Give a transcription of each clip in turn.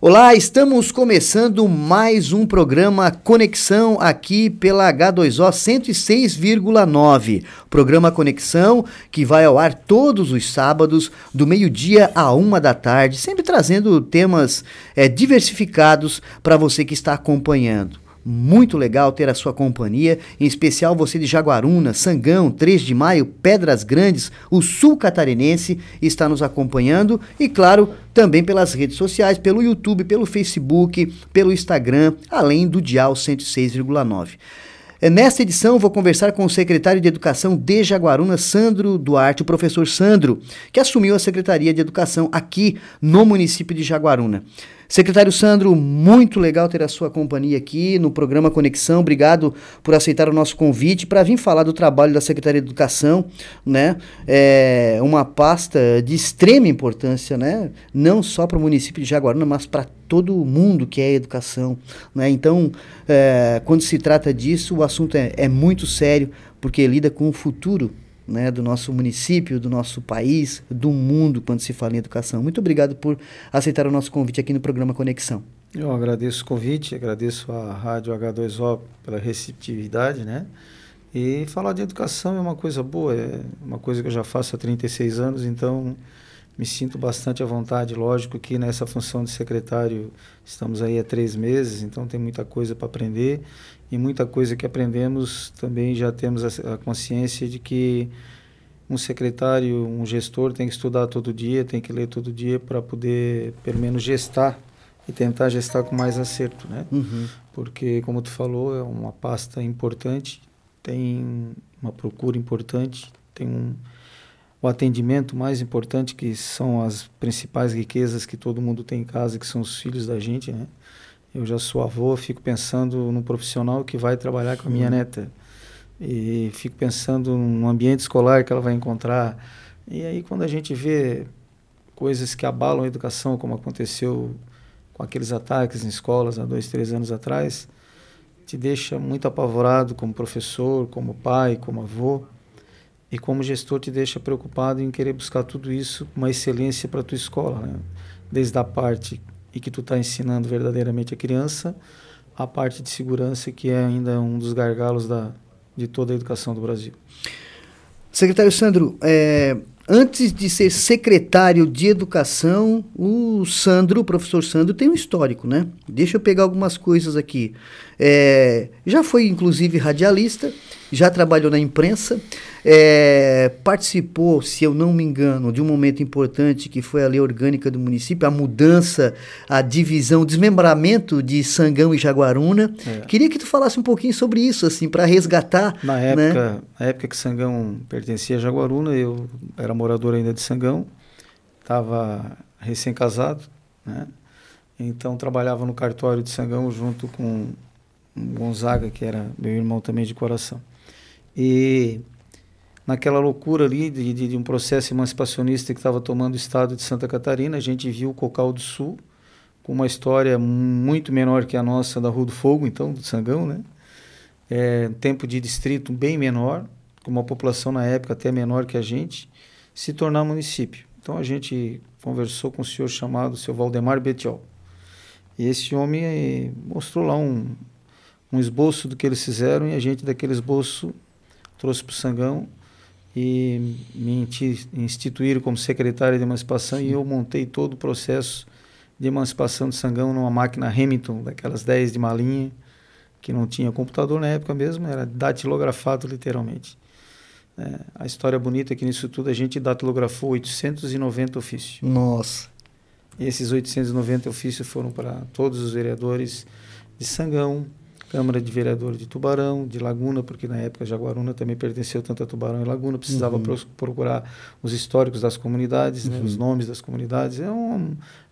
Olá, estamos começando mais um programa Conexão aqui pela H2O 106,9. Programa Conexão que vai ao ar todos os sábados, do meio-dia à 1 da tarde, sempre trazendo temas diversificados para você que está acompanhando. Muito legal ter a sua companhia, em especial você de Jaguaruna, Sangão, 3 de Maio, Pedras Grandes, o sul catarinense está nos acompanhando e, claro, também pelas redes sociais, pelo YouTube, pelo Facebook, pelo Instagram, além do Dial 106,9. Nesta edição, vou conversar com o secretário de Educação de Jaguaruna, Sandro Duarte, o professor Sandro, que assumiu a Secretaria de Educação aqui no município de Jaguaruna. Secretário Sandro, muito legal ter a sua companhia aqui no programa Conexão. Obrigado por aceitar o nosso convite para vir falar do trabalho da Secretaria de Educação, né? É uma pasta de extrema importância, né? Não só para o município de Jaguaruna, mas para todo mundo que é educação, né? Então, quando se trata disso, o assunto é muito sério, porque lida com o futuro, né, do nosso município, do nosso país, do mundo, quando se fala em educação. Muito obrigado por aceitar o nosso convite aqui no programa Conexão. Eu agradeço o convite, agradeço a Rádio H2O pela receptividade, né? E falar de educação é uma coisa boa, é uma coisa que eu já faço há 36 anos, então me sinto bastante à vontade. Lógico que nessa função de secretário estamos aí há 3 meses, então tem muita coisa para aprender. E muita coisa que aprendemos também já temos a consciência de que um secretário, um gestor tem que estudar todo dia, tem que ler todo dia para poder, pelo menos, gestar e tentar gestar com mais acerto, né? Uhum. Porque, como tu falou, é uma pasta importante, tem uma procura importante, tem o atendimento mais importante, que são as principais riquezas que todo mundo tem em casa, que são os filhos da gente, né? Eu já sou avô, fico pensando no profissional que vai trabalhar com a minha neta. E fico pensando no ambiente escolar que ela vai encontrar. E aí, quando a gente vê coisas que abalam a educação, como aconteceu com aqueles ataques em escolas há 2, 3 anos atrás, te deixa muito apavorado como professor, como pai, como avô. E como gestor te deixa preocupado em querer buscar tudo isso com uma excelência para a tua escola, né? Desde a parte e que tu está ensinando verdadeiramente a criança, a parte de segurança, que é ainda um dos gargalos de toda a educação do Brasil. Secretário Sandro, antes de ser secretário de Educação, o professor Sandro, tem um histórico, né? Deixa eu pegar algumas coisas aqui. Já foi, inclusive, radialista, já trabalhou na imprensa, participou, se eu não me engano, de um momento importante que foi a lei orgânica do município, a mudança, a divisão, o desmembramento de Sangão e Jaguaruna. Queria que tu falasse um pouquinho sobre isso, assim, para resgatar. Na época que Sangão pertencia a Jaguaruna, eu era morador ainda de Sangão, estava recém-casado, né? Então trabalhava no cartório de Sangão junto com Gonzaga, que era meu irmão também de coração. E naquela loucura ali de um processo emancipacionista que estava tomando o estado de Santa Catarina, a gente viu o Cocal do Sul, com uma história muito menor que a nossa da Rua do Fogo, então, do Sangão, né? Tempo de distrito bem menor, com uma população na época até menor que a gente, se tornar município. Então a gente conversou com um senhor chamado o seu Valdemar Betiol. E esse homem mostrou lá um esboço do que eles fizeram, e a gente daquele esboço trouxe para o Sangão e me instituíram como secretário de emancipação. Sim. E eu montei todo o processo de emancipação de Sangão numa máquina Remington, daquelas 10 de malinha, que não tinha computador na época mesmo, era datilografado literalmente. A história bonita é que nisso tudo a gente datilografou 890 ofícios. Nossa! E esses 890 ofícios foram para todos os vereadores de Sangão, Câmara de Vereador de Tubarão, de Laguna, porque na época Jaguaruna também pertenceu tanto a Tubarão e Laguna, precisava procurar os históricos das comunidades, né, os nomes das comunidades.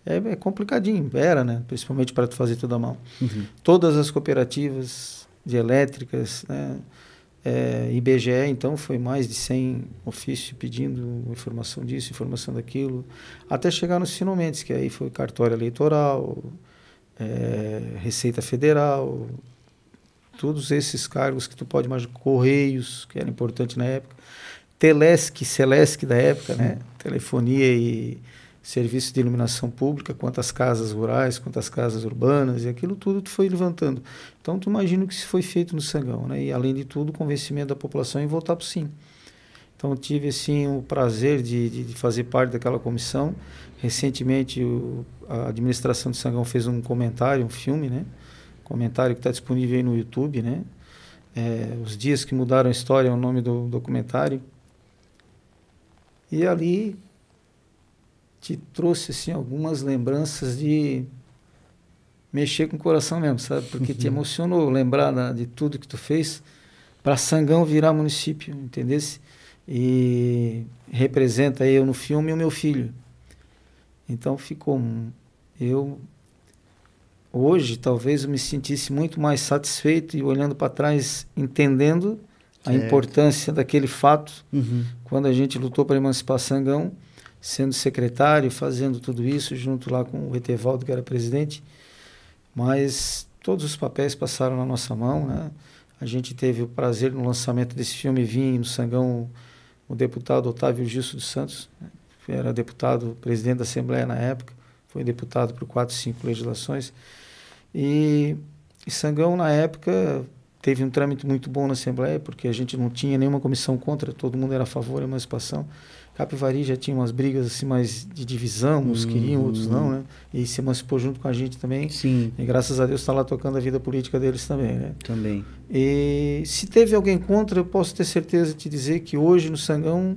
É complicadinho, era, né, principalmente para tu fazer tudo à mão. Todas as cooperativas de elétricas, né, IBGE, então, foi mais de 100 ofícios pedindo informação disso, informação daquilo, até chegar nos finalmente, que aí foi cartório eleitoral, Receita Federal, todos esses cargos que tu pode imaginar, Correios, que era importante na época, Telesc, Celesc da época, né? Telefonia e serviço de iluminação pública, quantas casas rurais, quantas casas urbanas, e aquilo tudo tu foi levantando. Então, tu imagina o que se foi feito no Sangão, né? E, além de tudo, o convencimento da população em votar para o sim. Então, eu tive, assim, o prazer de fazer parte daquela comissão. Recentemente, a administração de Sangão fez um comentário, um filme, né? Comentário que está disponível aí no YouTube, né? Os Dias que Mudaram a História é o nome do documentário. E ali te trouxe, assim, algumas lembranças de mexer com o coração mesmo, sabe? Porque te emocionou lembrar de tudo que tu fez para Sangão virar município, entendesse? E representa eu no filme e o meu filho. Então ficou... Hoje, talvez eu me sentisse muito mais satisfeito e olhando para trás, entendendo a importância daquele fato, quando a gente lutou para emancipar Sangão, sendo secretário, fazendo tudo isso, junto lá com o Etevaldo, que era presidente. Mas todos os papéis passaram na nossa mão, né? A gente teve o prazer no lançamento desse filme, vir no Sangão o deputado Otávio Gilson dos Santos, né? Era deputado, presidente da Assembleia na época, foi deputado por 4, 5 legislações. E Sangão, na época, teve um trâmite muito bom na Assembleia, porque a gente não tinha nenhuma comissão contra, todo mundo era a favor da emancipação. Capivari já tinha umas brigas assim mais de divisão, uns queriam, outros não, né? E se emancipou junto com a gente também. Sim. E graças a Deus está lá tocando a vida política deles também, né? Também. E se teve alguém contra, eu posso ter certeza de te dizer que hoje no Sangão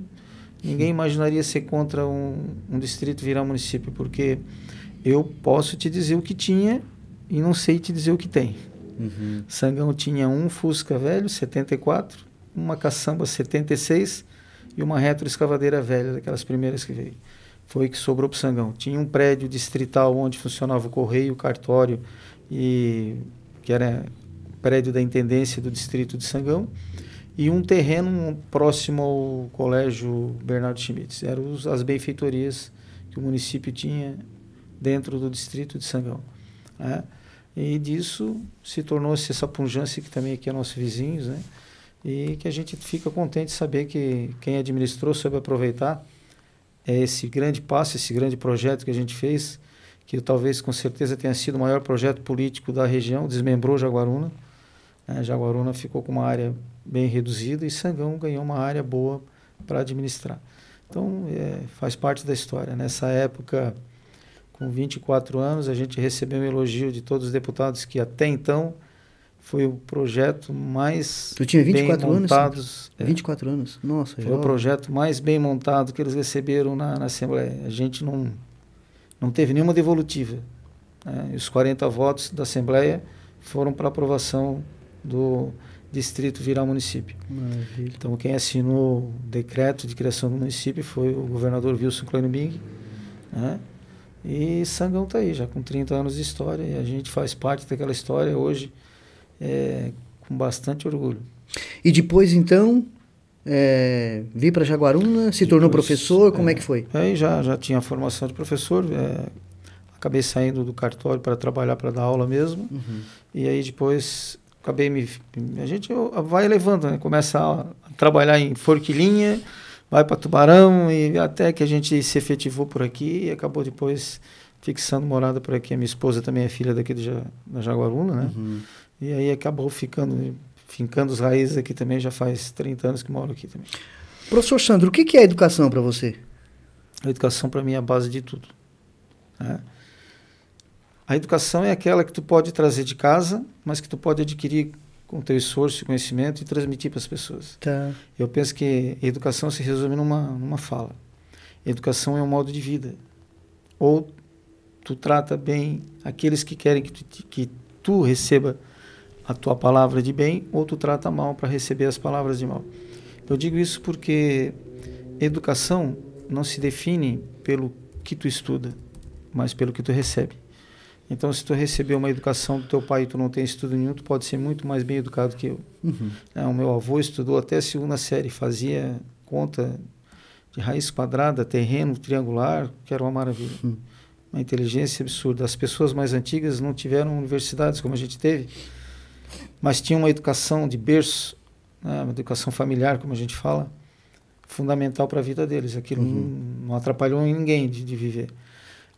ninguém imaginaria ser contra um distrito virar município, porque eu posso te dizer o que tinha e não sei te dizer o que tem. Sangão tinha um Fusca velho, 74, uma caçamba 76 e uma retroescavadeira velha, daquelas primeiras que veio. Foi que sobrou para o Sangão. Tinha um prédio distrital onde funcionava o correio, o cartório, que era o prédio da intendência do distrito de Sangão, e um terreno próximo ao colégio Bernardo Schmitz. Eram as benfeitorias que o município tinha dentro do distrito de Sangão, né? E disso se tornou-se essa pujança, que também aqui é nossos vizinhos, né? E que a gente fica contente de saber que quem administrou soube aproveitar esse grande passo, esse grande projeto que a gente fez, que talvez com certeza tenha sido o maior projeto político da região, desmembrou Jaguaruna, né? Jaguaruna ficou com uma área bem reduzida e Sangão ganhou uma área boa para administrar. Então, faz parte da história. Nessa época, com 24 anos, a gente recebeu um elogio de todos os deputados que até então foi o projeto mais Tu tinha 24 bem montado. anos? 24 anos? Nossa, foi o projeto mais bem montado que eles receberam na Assembleia. A gente não teve nenhuma devolutiva, né? E os 40 votos da Assembleia foram para aprovação do distrito virar município. Maravilha. Então, quem assinou o decreto de criação do município foi o governador Wilson Kleinbing, né? E Sangão está aí, já com 30 anos de história, e a gente faz parte daquela história hoje com bastante orgulho. E depois, então, vir para Jaguaruna, se tornou professor, como é que foi? Aí já tinha a formação de professor, acabei saindo do cartório para trabalhar, para dar aula mesmo, e aí depois a gente vai levando, né? Começa a trabalhar em Forquilinha, vai para Tubarão, e até que a gente se efetivou por aqui e acabou depois fixando morada por aqui. A minha esposa também é filha daqui da Jaguaruna, né? E aí acabou fincando as raízes aqui também, já faz 30 anos que moro aqui também. Professor Sandro, o que é a educação para você? A educação para mim é a base de tudo, né? A educação é aquela que tu pode trazer de casa, mas que tu pode adquirir com teu esforço e conhecimento e transmitir para as pessoas. Tá. Eu penso que a educação se resume numa fala. Educação é um modo de vida. Ou tu trata bem aqueles que querem que tu receba a tua palavra de bem, ou tu trata mal para receber as palavras de mal. Eu digo isso porque educação não se define pelo que tu estuda, mas pelo que tu recebe. Então, se tu receber uma educação do teu pai e tu não tem estudo nenhum, tu pode ser muito mais bem educado que eu. O meu avô estudou até a 2ª série, fazia conta de raiz quadrada, terreno triangular, que era uma maravilha. Uma inteligência absurda. As pessoas mais antigas não tiveram universidades como a gente teve, mas tinham uma educação de berço, né? Uma educação familiar, como a gente fala, fundamental para a vida deles. Aquilo não atrapalhou ninguém de viver.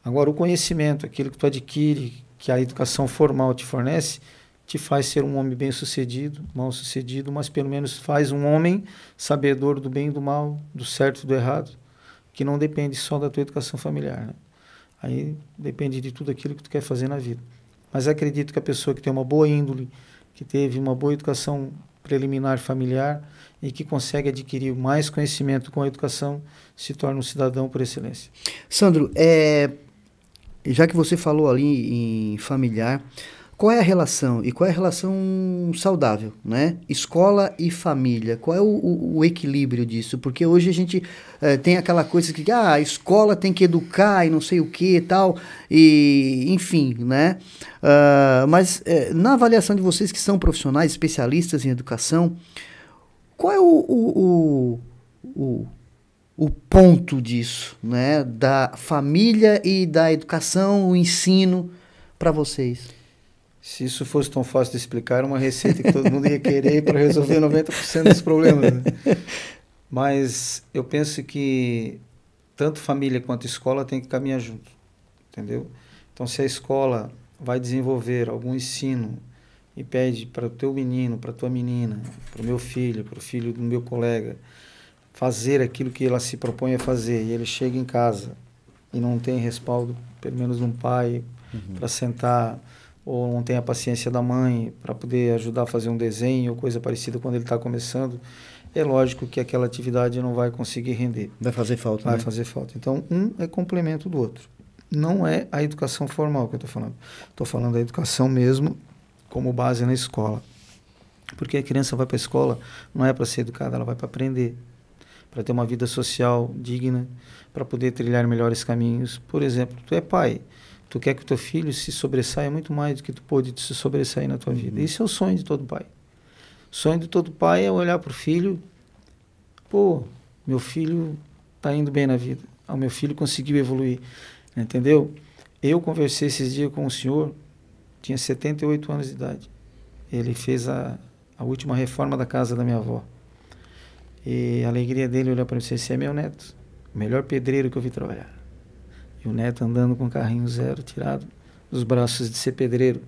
Agora, o conhecimento, aquilo que tu adquire, que a educação formal te fornece, te faz ser um homem bem-sucedido, mal-sucedido, mas pelo menos faz um homem sabedor do bem e do mal, do certo e do errado, que não depende só da tua educação familiar, né? Aí depende de tudo aquilo que tu quer fazer na vida. Mas acredito que a pessoa que tem uma boa índole, que teve uma boa educação preliminar familiar e que consegue adquirir mais conhecimento com a educação, se torna um cidadão por excelência. Sandro, já que você falou ali em familiar, qual é a relação? E qual é a relação saudável, né? Escola e família. Qual é o equilíbrio disso? Porque hoje a gente tem aquela coisa que a escola tem que educar e não sei o que e tal, e enfim, né? Mas na avaliação de vocês que são profissionais, especialistas em educação, qual é o ponto disso, né? Da família e da educação, o ensino para vocês? Se isso fosse tão fácil de explicar, era uma receita que todo mundo ia querer para resolver 90% dos problemas, né? Mas eu penso que tanto família quanto escola tem que caminhar junto, entendeu? Então, se a escola vai desenvolver algum ensino e pede para o teu menino, para a tua menina, para o meu filho, para o filho do meu colega, fazer aquilo que ela se propõe a fazer, e ele chega em casa e não tem respaldo, pelo menos de um pai, para sentar, ou não tem a paciência da mãe para poder ajudar a fazer um desenho ou coisa parecida quando ele está começando, é lógico que aquela atividade não vai conseguir render. Vai fazer falta, Vai né? fazer falta. Então, um é complemento do outro. Não é a educação formal que eu estou falando. Estou falando da educação mesmo como base na escola. Porque a criança vai para a escola, não é para ser educada, ela vai para aprender, para ter uma vida social digna, para poder trilhar melhores caminhos. Por exemplo, tu é pai, tu quer que o teu filho se sobressaia muito mais do que tu pôde se sobressair na tua vida. Esse é o sonho de todo pai. O sonho de todo pai é olhar para o filho, pô, meu filho está indo bem na vida, o meu filho conseguiu evoluir, entendeu? Eu conversei esses dias com um senhor, tinha 78 anos de idade. Ele fez a última reforma da casa da minha avó. E a alegria dele olhar para mim e dizer, esse é meu neto, o melhor pedreiro que eu vi trabalhar. E o neto andando com um carrinho zero, tirado dos braços de ser pedreiro.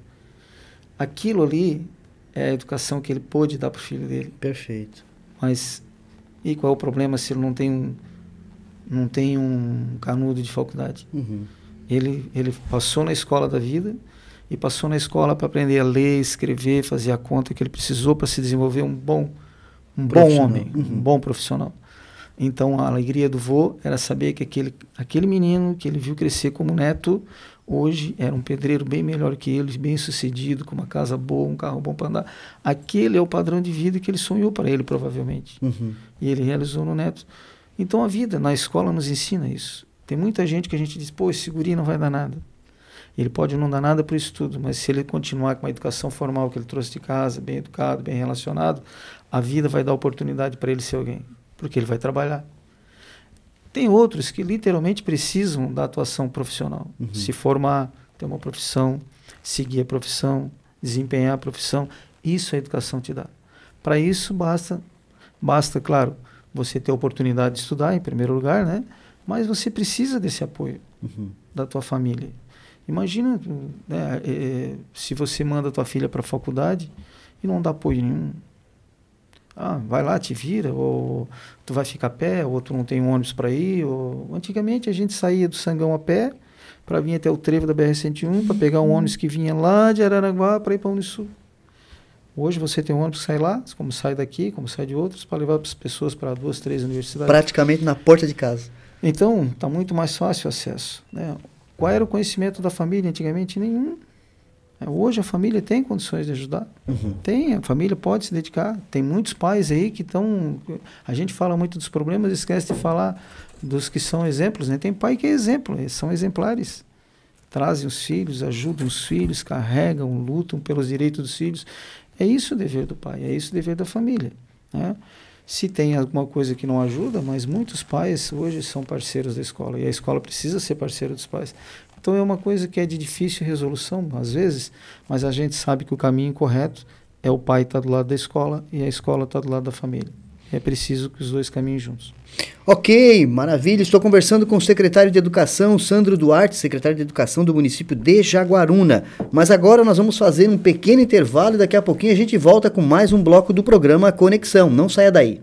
Aquilo ali é a educação que ele pôde dar para o filho dele. Perfeito. Mas, e qual é o problema se ele não tem um canudo de faculdade? Ele passou na escola da vida e passou na escola para aprender a ler, escrever, fazer a conta que ele precisou para se desenvolver um bom homem, um bom profissional. Então, a alegria do vô era saber que aquele menino que ele viu crescer como neto, hoje era um pedreiro bem melhor que ele, bem sucedido, com uma casa boa, um carro bom para andar. Aquele é o padrão de vida que ele sonhou para ele, provavelmente. E ele realizou no neto. Então, a vida na escola nos ensina isso. Tem muita gente que a gente diz, pô, esse guri não vai dar nada. Ele pode não dar nada para o estudo, mas se ele continuar com a educação formal que ele trouxe de casa, bem educado, bem relacionado, a vida vai dar oportunidade para ele ser alguém, porque ele vai trabalhar. Tem outros que literalmente precisam da atuação profissional, se formar, ter uma profissão, seguir a profissão, desempenhar a profissão. Isso a educação te dá. Para isso basta, claro, você ter a oportunidade de estudar em primeiro lugar, né? Mas você precisa desse apoio da tua família. Imagina, né, se você manda a tua filha para a faculdade e não dá apoio nenhum. Vai lá, te vira, ou tu vai ficar a pé, ou tu não tem um ônibus para ir. Antigamente a gente saía do Sangão a pé para vir até o trevo da BR-101 para pegar um ônibus que vinha lá de Araranguá para ir para a Unisul. Hoje você tem um ônibus que sai lá, como sai daqui, como sai de outros, para levar as pessoas para 2, 3 universidades. Praticamente na porta de casa. Então, está muito mais fácil o acesso, né? Qual era o conhecimento da família antigamente? Nenhum. Hoje a família tem condições de ajudar. Tem, a família pode se dedicar. Tem muitos pais aí que estão... A gente fala muito dos problemas e esquece de falar dos que são exemplos, né? Tem pai que é exemplo, eles são exemplares. Trazem os filhos, ajudam os filhos, carregam, lutam pelos direitos dos filhos. É isso o dever do pai, é isso o dever da família, né? Se tem alguma coisa que não ajuda, mas muitos pais hoje são parceiros da escola e a escola precisa ser parceira dos pais. Então é uma coisa que é de difícil resolução, às vezes, mas a gente sabe que o caminho correto é o pai estar do lado da escola e a escola estar do lado da família. é preciso que os dois caminhem juntos. Ok, maravilha. Estou conversando com o secretário de Educação, Sandro Duarte, secretário de Educação do município de Jaguaruna. Mas agora nós vamos fazer um pequeno intervalo e daqui a pouquinho a gente volta com mais um bloco do programa Conexão. Não saia daí.